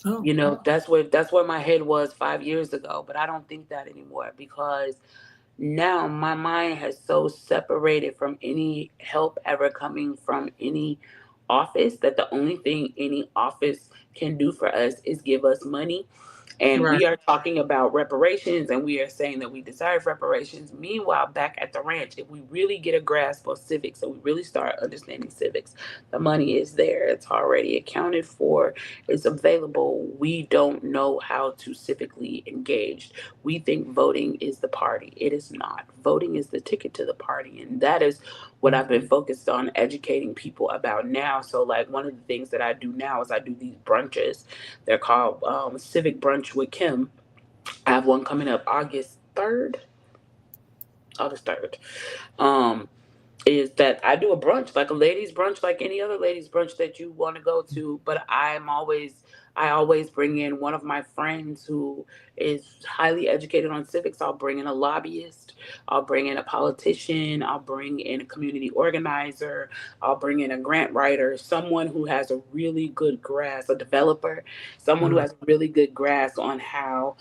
Oh. That's where my head was 5 years ago. But I don't think that anymore because now my mind has so separated from any help ever coming from any office that the only thing any office can do for us is give us money. And Right. we are talking about reparations, and we are saying that we deserve reparations. Meanwhile, back at the ranch, if we really get a grasp of civics and we really start understanding civics, the money is there. It's already accounted for. It's available. We don't know how to civically engage. We think voting is the party. It is not. Voting is the ticket to the party. And that is what I've been focused on educating people about now. So, like, one of the things that I do now is I do these brunches. They're called Civic Brunch with Kim. I have one coming up August 3rd. August 3rd. Um, is that I do a brunch, like a ladies brunch, like any other ladies brunch that you want to go to. But I always bring in one of my friends who is highly educated on civics. I'll bring in a lobbyist. I'll bring in a politician. I'll bring in a community organizer. I'll bring in a grant writer, someone who has a really good grasp, a developer, someone who has a really good grasp on how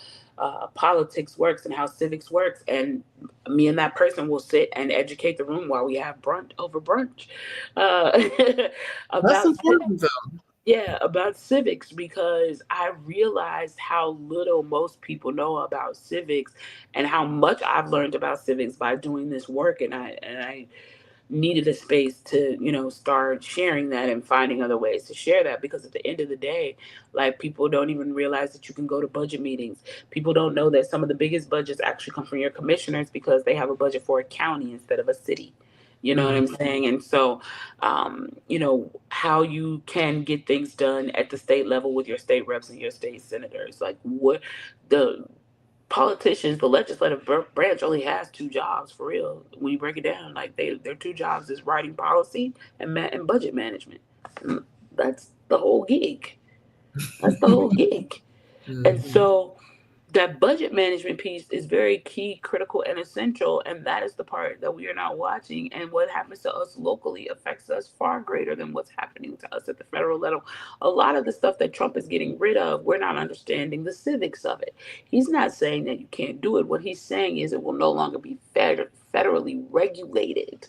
politics works and how civics works. And me and that person will sit and educate the room while we have brunch over brunch uh, That's about important though. yeah, about civics, because I realized how little most people know about civics and how much I've learned about civics by doing this work. And I needed a space to start sharing that and finding other ways to share that, because at the end of the day, like, people don't even realize that you can go to budget meetings. People don't know that some of the biggest budgets actually come from your commissioners because they have a budget for a county instead of a city. You know what I'm saying? And so how you can get things done at the state level with your state reps and your state senators, like, what the politicians, the legislative branch only has two jobs for real. When you break it down, like, their two jobs is writing policy and budget management. That's the whole gig. That's the whole gig. And so that budget management piece is very key, critical, and essential. And that is the part that we are not watching. And what happens to us locally affects us far greater than what's happening to us at the federal level. A lot of the stuff that Trump is getting rid of, we're not understanding the civics of it. He's not saying that you can't do it. What he's saying is it will no longer be federally regulated.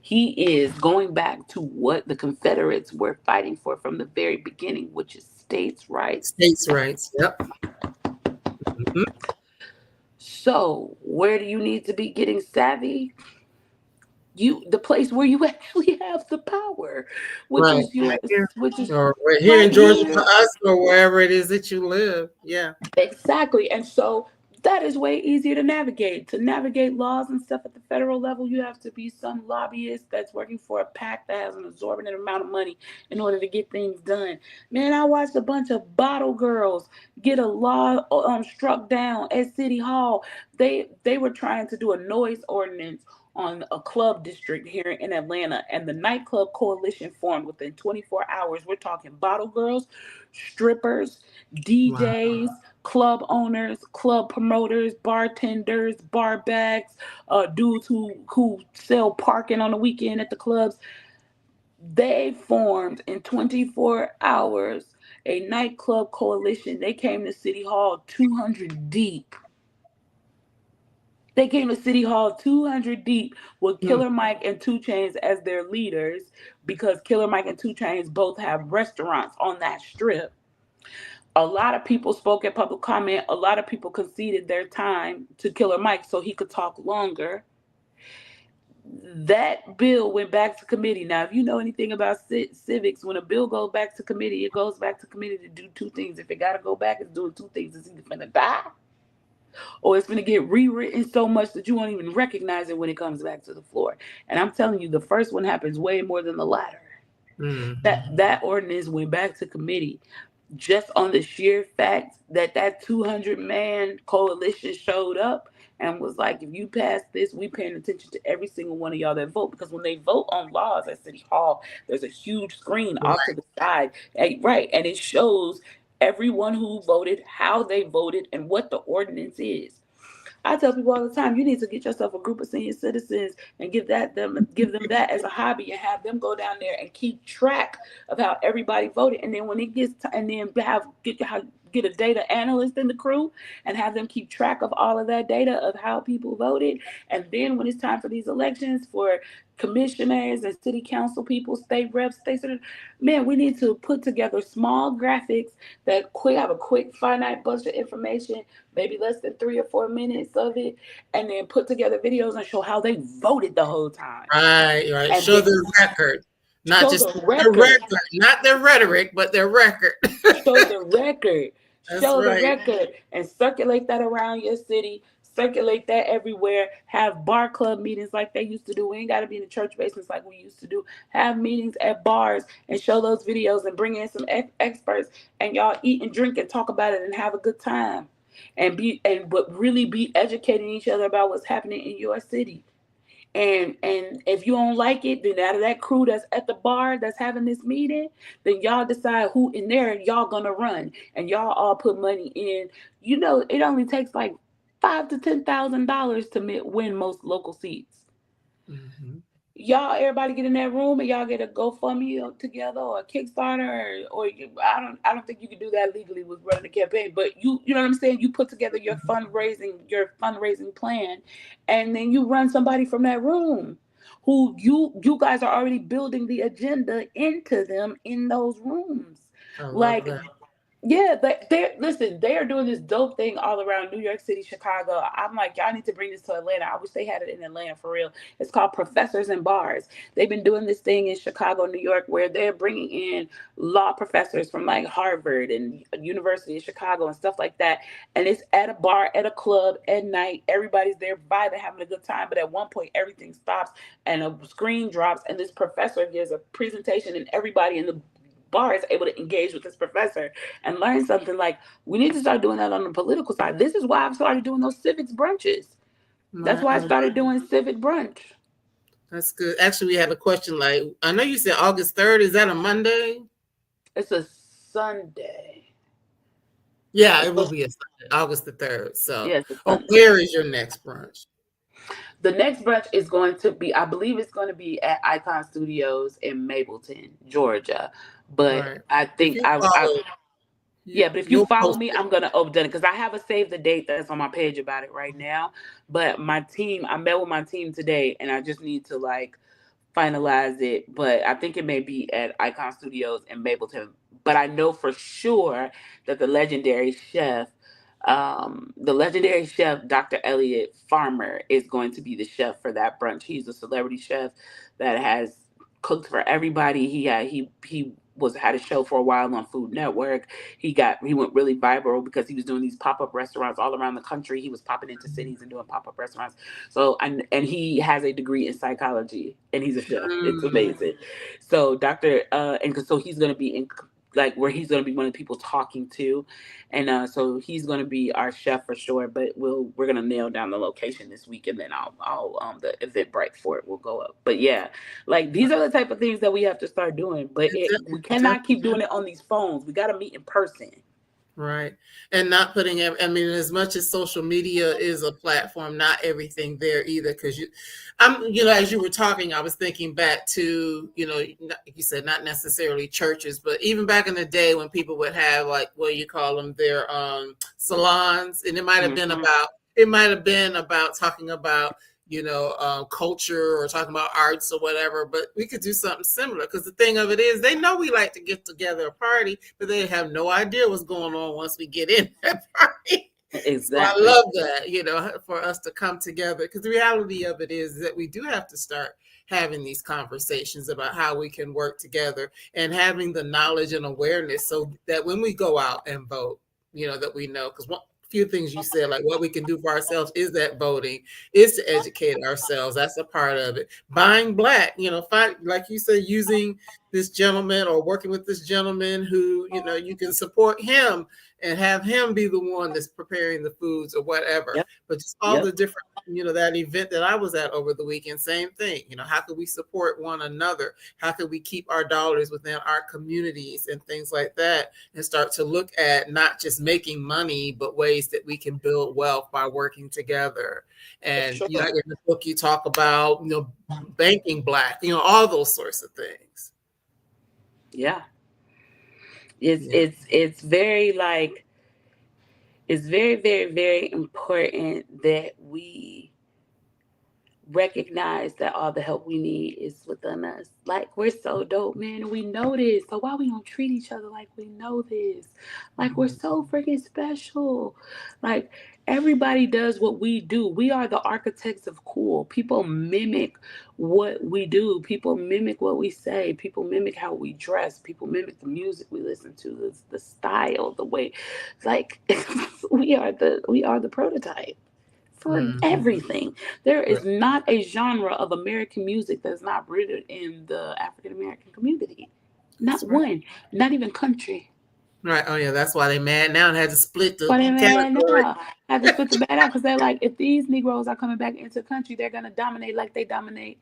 He is going back to what the Confederates were fighting for from the very beginning, which is states' rights. States' rights. Yep. Mhm. So, where do you need to be getting savvy? The place where you actually have the power, which Right. is your Right here. which is Or right here in right Georgia for here. us, or wherever it is that you live. Yeah. Exactly. And so that is way easier to navigate. To navigate laws and stuff at the federal level, you have to be some lobbyist that's working for a PAC that has an exorbitant amount of money in order to get things done. Man, I watched a bunch of bottle girls get a law struck down at City Hall. They were trying to do a noise ordinance on a club district here in Atlanta, and the nightclub coalition formed within 24 hours. We're talking bottle girls, strippers, Wow. DJs, club owners, club promoters, bartenders, bar backs, dudes who sell parking on the weekend at the clubs. They formed in 24 hours a nightclub coalition. They came to City Hall 200 deep. They came to City Hall 200 deep with Mm. Killer Mike and 2 Chainz as their leaders because Killer Mike and 2 Chainz both have restaurants on that strip. A lot of people spoke at public comment. A lot of people conceded their time to Killer Mike so he could talk longer. That bill went back to committee. Now, if you know anything about civics, when a bill goes back to committee, it goes back to committee to do two things. If it got to go back, it's doing two things. It's either going to die or it's going to get rewritten so much that you won't even recognize it when it comes back to the floor. And I'm telling you, the first one happens way more than the latter. Mm-hmm. That ordinance went back to committee just on the sheer fact that 200-man coalition showed up and was like, if you pass this, we paying attention to every single one of y'all that vote. Because when they vote on laws at City Hall, there's a huge screen off to Right. the side, right? And it shows everyone who voted, how they voted, and what the ordinance is. I tell people all the time, you need to get yourself a group of senior citizens and give them that as a hobby and have them go down there and keep track of how everybody voted. And then when it gets and then get a data analyst in the crew and have them keep track of all of that data of how people voted. And then when it's time for these elections for commissioners and city council people, state reps, state senators, man, we need to put together small graphics that have a quick finite bunch of information, maybe less than 3 or 4 minutes of it, and then put together videos and show how they voted the whole time. Right. Right. And Show then the record, not show just the their record. record, not their rhetoric, but their record. Show the record. That's Show the right. record and circulate that around your city. Circulate that everywhere. Have bar club meetings like they used to do. We ain't got to be in the church basements like we used to do. Have meetings at bars and show those videos and bring in some experts and y'all eat and drink and talk about it and have a good time. But really be educating each other about what's happening in your city. And if you don't like it, then out of that crew that's at the bar that's having this meeting, then y'all decide who in there y'all gonna run, and y'all all put money in. You know, it only takes like $5,000 to $10,000 to win most local seats. Mm-hmm. Y'all, everybody get in that room and y'all get a GoFundMe together or a Kickstarter I don't think you can do that legally with running a campaign, but you know what I'm saying? You put together your fundraising plan, and then you run somebody from that room who you guys are already building the agenda into them in those rooms. I love Like, that. yeah, listen, they are doing this dope thing all around New York City, Chicago. I'm like, y'all need to bring this to Atlanta. I wish they had it in Atlanta for real. It's called Professors and Bars. They've been doing this thing in Chicago, New York, where they're bringing in law professors from like Harvard and University of Chicago and stuff like that. And it's at a bar, at a club, at night. Everybody's there vibing, having a good time. But at one point, everything stops and a screen drops, and this professor gives a presentation, and everybody in the bar is able to engage with this professor and learn something. Like, we need to start doing that on the political side. This is why I've started doing those civics brunches. That's Right. why I Right. started doing civic brunch. That's good. Actually, we had a question. Like, I know you said August 3rd. Is that a Monday? It's a Sunday. Yeah, it will be a Sunday, August the 3rd. So, Yes, it's oh, Sunday. where is your next brunch? The next brunch is going to be, I believe it's going to be at Icon Studios in Mableton, Georgia. But Right. I If think you follow, yeah, but if you you'll follow post me, it. I'm gonna overdone it because I have a save the date that's on my page about it right now. But my team, I met with my team today, and I just need to like finalize it. But I think it may be at Icon Studios in Mapleton. But I know for sure that the legendary chef, Dr. Elliot Farmer, is going to be the chef for that brunch. He's a celebrity chef that has cooked for everybody. He was had a show for a while on Food Network. He went really viral because he was doing these pop up restaurants all around the country. He was popping into cities and doing pop up restaurants. So and he has a degree in psychology and he's a chef. It's Mm, amazing. So so he's going to be in like where he's going to be one of the people talking to, and so he's going to be our chef for sure. But we're going to nail down the location this week, and then I'll the Eventbrite for it will go up. But yeah, like these are the type of things that we have to start doing. But we cannot keep doing it on these phones. We got to meet in person. right. And not putting, I mean, as much as social media is a platform, not everything there either. Cause as you were talking, I was thinking back to, like you said, not necessarily churches, but even back in the day when people would have like, what you call them, their salons. And Mm-hmm. it might have been about talking about, culture or talking about arts or whatever, but we could do something similar because the thing of it is they know we like to get together a party, but they have no idea what's going on once we get in that party. So I Exactly. love that, for us to come together because the reality of it is that we do have to start having these conversations about how we can work together and having the knowledge and awareness so that when we go out and vote, that we know because one few things you said, like what we can do for ourselves is that voting, is to educate ourselves. That's a part of it. Buying black, like you said, using this gentleman or working with this gentleman who, you can support him and have him be the one that's preparing the foods or whatever. Yep. But just all Yep. the different, that event that I was at over the weekend, same thing. How could we support one another? How could we keep our dollars within our communities and things like that and start to look at not just making money, but ways that we can build wealth by working together. For And sure. in the book you talk about, banking black, all those sorts of things. Yeah. It's Yeah. it's it's very like it's very, very, very important that we recognize that all the help we need is within us. Like we're so dope, man, and we know this. So why we don't treat each other like we know this? Like we're so freaking special. Like everybody does what we do. We are the architects of cool. People mimic what we do. People mimic what we say. People mimic how we dress. People mimic the music we listen to, the style, the way. Like we are the prototype for Mhm. everything. There Right. is not a genre of American music that's not rooted in the African American community. That's Not right. one. Not even country. Right. Oh yeah, that's why they mad now and had to split the But man, category. no, I have to split the bad out because they're like, if these Negroes are coming back into the country, they're gonna dominate like they dominate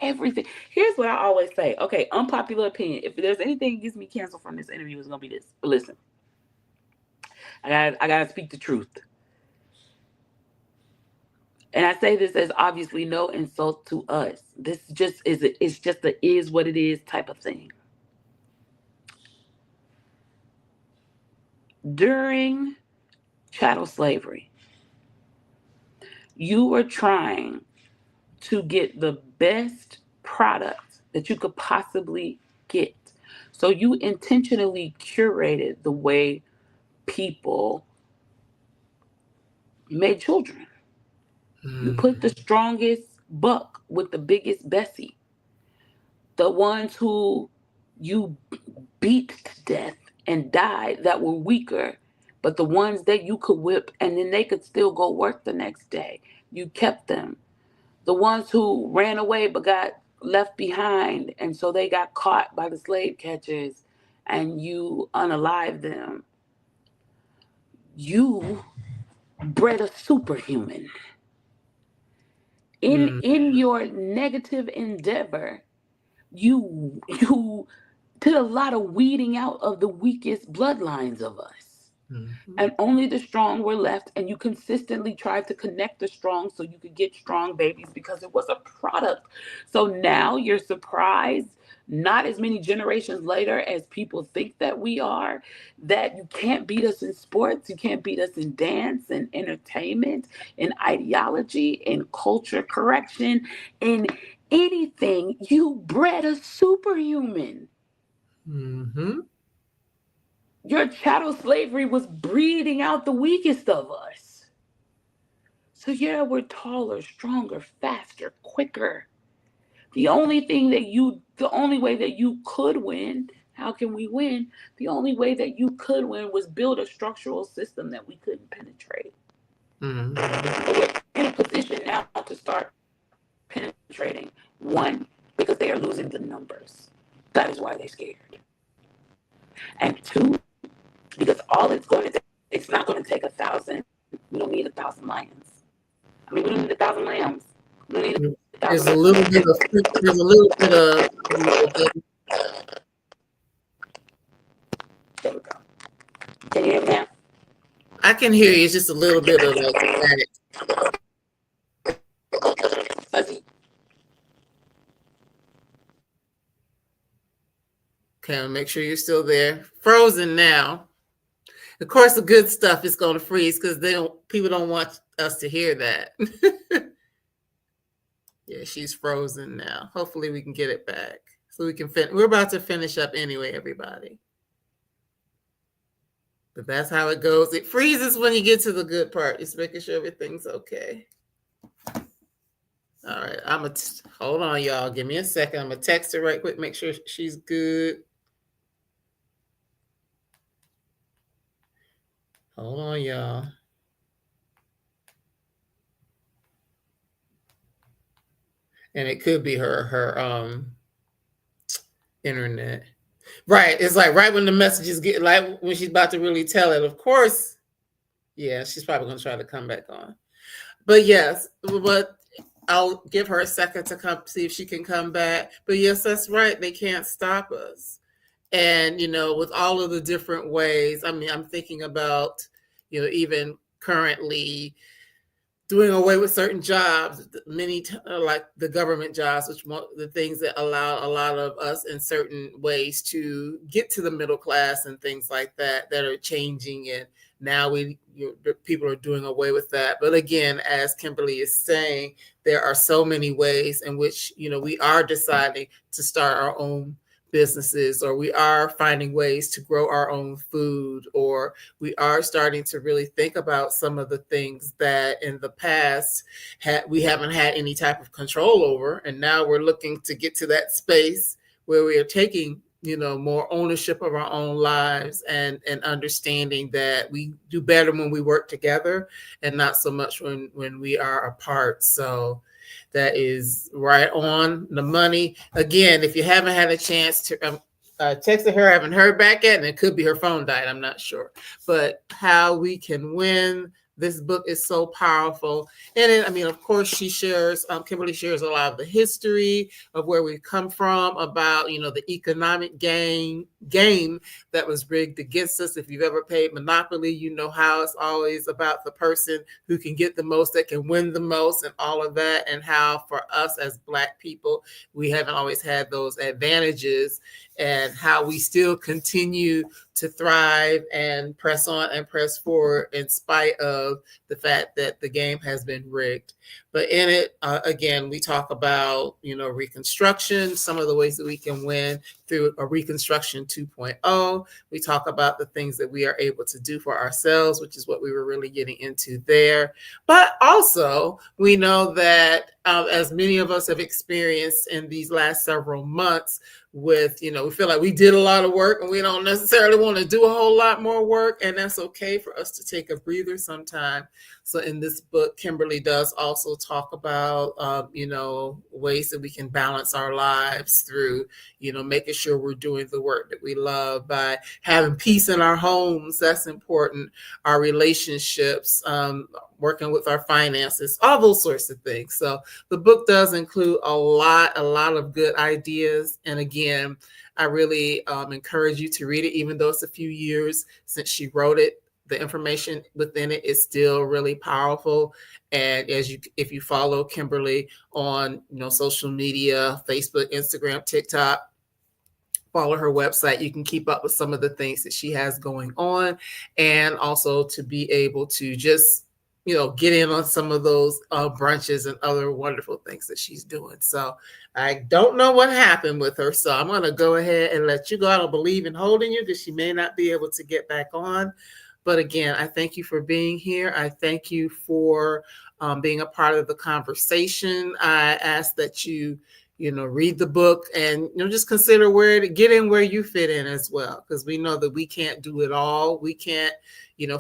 everything. Here's what I always say. Okay, unpopular opinion. If there's anything that gets me canceled from this interview, it's gonna be this. But listen, I gotta speak the truth. And I say this as obviously no insult to us. This just is it's just a is what it is type of thing. During chattel slavery, you were trying to get the best product that you could possibly get. So you intentionally curated the way people made children. You put the Mhm. strongest buck with the biggest Bessie, the ones who you beat to death and died that were weaker, but the ones that you could whip and then they could still go work the next day, you kept them. The ones who ran away but got left behind and so they got caught by the slave catchers and you unalived them. You bred a superhuman. Mhm. In your negative endeavor, you did a lot of weeding out of the weakest bloodlines of us. Mm-hmm. And only the strong were left, and you consistently tried to connect the strong so you could get strong babies because it was a product. So now you're surprised, not as many generations later as people think that we are, that you can't beat us in sports, you can't beat us in dance and entertainment, in ideology, in culture correction, in anything. You bred a superhuman. Mm-hmm. Your chattel slavery was breeding out the weakest of us. So, yeah, we're taller, stronger, faster, quicker. The only way that you could win, how can we win? The only way that you could win was build a structural system that we couldn't penetrate. Mm-hmm. But we're in a position now to start penetrating. One, because they are losing the numbers. That is why they're scared. And two, because all it's not going to take 1,000. We don't need 1,000 lions. I mean, we don't need 1,000 lambs. We don't need 1,000 There's a little bit of There we go. Can you hear me now? I can hear you. It's just a little bit of like static. Fuzzy. Okay, I'll make sure you're still there. Frozen now. Of course, the good stuff is going to freeze because people don't want us to hear that. Yeah, she's frozen now. Hopefully we can get it back so we can we're about to finish up anyway, everybody. But that's how it goes. It freezes when you get to the good part. Just making sure everything's okay. All right, hold on, y'all. Give me a second. I'm gonna text her right quick, make sure she's good. Hold on, y'all. And it could be her internet. Right. It's like right when the messages get like when she's about to really tell it. Of course, yeah, she's probably gonna try to come back on. But yes, but I'll give her a second to come see if she can come back. But yes, that's right. They can't stop us. And with all of the different ways, I mean, I'm thinking about, even currently doing away with certain jobs, like the government jobs, which the things that allow a lot of us in certain ways to get to the middle class and things like that are changing. And now people are doing away with that. But again, as Kimberly is saying, there are so many ways in which, we are deciding to start our own businesses, or we are finding ways to grow our own food, or we are starting to really think about some of the things that in the past we haven't had any type of control over, and now we're looking to get to that space where we are taking more ownership of our own lives, and understanding that we do better when we work together and not so much when we are apart. So that is right on the money. Again, if you haven't had a chance to texted her, I haven't heard back yet, and it could be her phone died, I'm not sure. But How We Can Win, this book is so powerful. And then, I mean, of course, Kimberly shares a lot of the history of where we've come from, about, the economic game that was rigged against us. If you've ever played Monopoly, you know how it's always about the person who can get the most, that can win the most, and all of that, and how for us as Black people, we haven't always had those advantages, and how we still continue to thrive and press on and press forward in spite of the fact that the game has been rigged. But in it, again, we talk about, Reconstruction, some of the ways that we can win through a Reconstruction 2.0. We talk about the things that we are able to do for ourselves, which is what we were really getting into there. But also, we know that as many of us have experienced in these last several months, with, we feel like we did a lot of work and we don't necessarily want to do a whole lot more work, and that's okay for us to take a breather sometime. So in this book, Kimberly does also talk about, ways that we can balance our lives through, making sure we're doing the work that we love, by having peace in our homes. That's important. Our relationships, working with our finances, all those sorts of things. So the book does include a lot of good ideas. And again, I really encourage you to read it, even though it's a few years since she wrote it. the information within it is still really powerful. And if you follow Kimberly on, social media, Facebook, Instagram, TikTok, follow her website, you can keep up with some of the things that she has going on, and also to be able to just get in on some of those brunches and other wonderful things that she's doing. So I don't know what happened with her, so I'm going to go ahead and let you go. I don't believe in holding you because she may not be able to get back on. But again, I thank you for being here. I thank you for being a part of the conversation. I ask that you read the book and, just consider where to get in, where you fit in as well. Because we know that we can't do it all. We can't,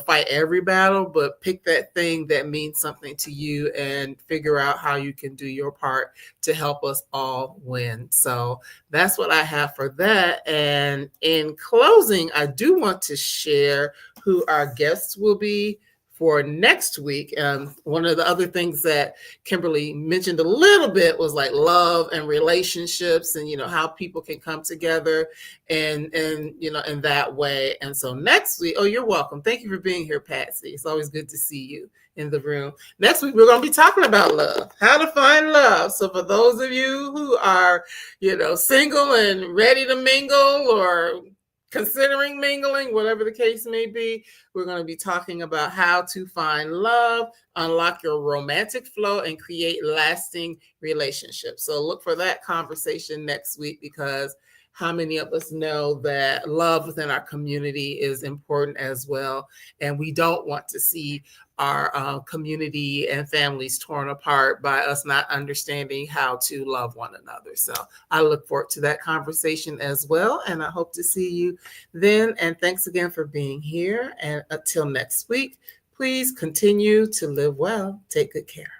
fight every battle, but pick that thing that means something to you and figure out how you can do your part to help us all win. So that's what I have for that. And in closing, I do want to share who our guests will be for next week. One of the other things that Kimberly mentioned a little bit was like love and relationships, and how people can come together and in that way. And so next week, oh, you're welcome. Thank you for being here, Patsy. It's always good to see you in the room. Next week, we're going to be talking about love, how to find love. So for those of you who are, single and ready to mingle or considering mingling, whatever the case may be, we're going to be talking about how to find love, unlock your romantic flow, and create lasting relationships. So look for that conversation next week, because how many of us know that love within our community is important as well? And we don't want to see our community and families torn apart by us not understanding how to love one another. So I look forward to that conversation as well. And I hope to see you then. And thanks again for being here. And until next week, please continue to live well. Take good care.